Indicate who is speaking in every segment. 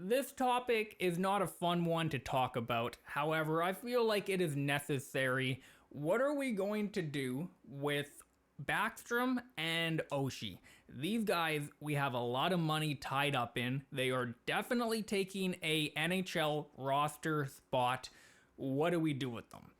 Speaker 1: This topic is not a fun one to talk about. However, I feel like it is necessary. What are we going to do with Backstrom and Oshie? These guys, we have a lot of money tied up in. They are definitely taking a NHL roster spot. What do we do with them?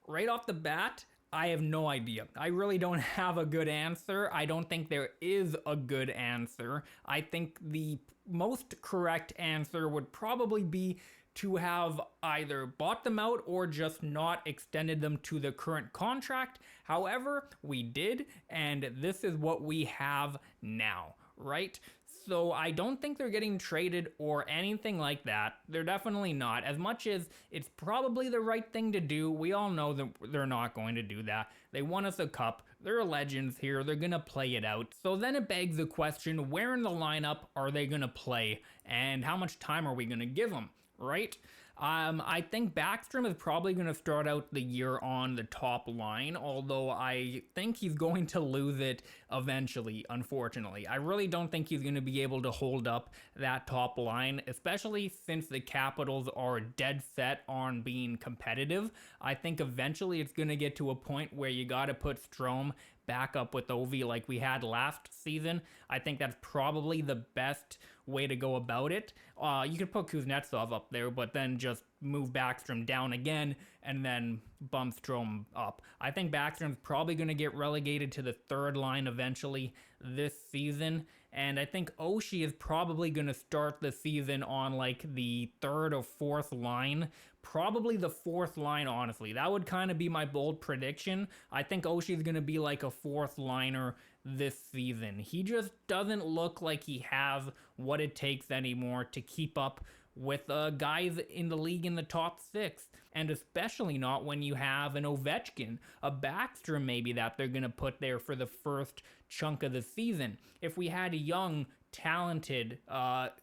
Speaker 1: Right off the bat, I have no idea. I really don't have a good answer. I don't think there is a good answer. I think the most correct answer would probably be to have either bought them out or just not extended them to the current contract. However, we did, and this is what we have now, right? So I don't think they're getting traded or anything like that. They're definitely not. As much as it's probably the right thing to do, we all know that they're not going to do that. They won us a cup. They're legends here. They're going to play it out. So then it begs the question, where in the lineup are they going to play? And how much time are we going to give them? Right? I think Backstrom is probably going to start out the year on the top line, although I think he's going to lose it eventually, unfortunately. I really don't think he's going to be able to hold up that top line, especially since the Capitals are dead set on being competitive. I think eventually it's going to get to a point where you got to put Strome back up with Ovi like we had last season. I think that's probably the best way to go about it. You could put Kuznetsov up there, but then just move Backstrom down again and then bump Strome up. I think Backstrom's probably going to get relegated to the third line eventually this season, and I think Oshie is probably going to start the season on like the third or fourth line. Probably the fourth line, honestly. That would kind of be my bold prediction. I think Oshie's going to be like a fourth liner this season. He just doesn't look like he has what it takes anymore to keep up with guys in the league in the top six, and especially not when you have an Ovechkin, a Backstrom maybe that they're going to put there for the first chunk of the season. If we had young, talented,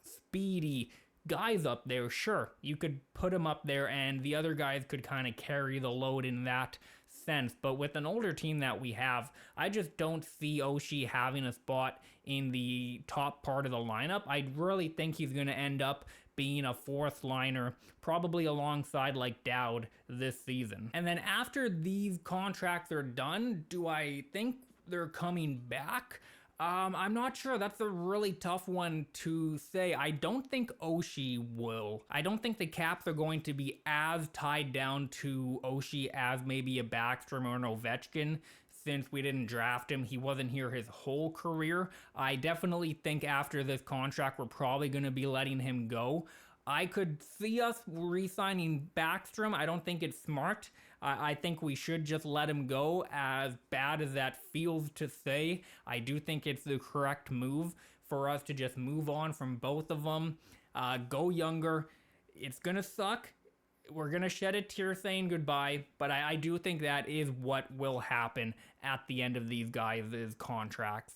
Speaker 1: speedy guys up there, sure, you could put them up there and the other guys could kind of carry the load in that sense. But with an older team that we have, I just don't see Oshie having a spot in the top part of the lineup. I really think he's going to end up being a fourth liner, probably alongside like Dowd this season. And then after these contracts are done, do I think they're coming back? I'm not sure. That's a really tough one to say. I don't think Oshie will. I don't think the Caps are going to be as tied down to Oshie as maybe a Backstrom or an Ovechkin. Since we didn't draft him, he wasn't here his whole career. I definitely think after this contract, we're probably going to be letting him go. I could see us re-signing Backstrom. I don't think it's smart. I think we should just let him go, as bad as that feels to say. I do think it's the correct move for us to just move on from both of them. Go younger. It's going to suck. We're going to shed a tear saying goodbye, but I do think that is what will happen at the end of these guys' contracts.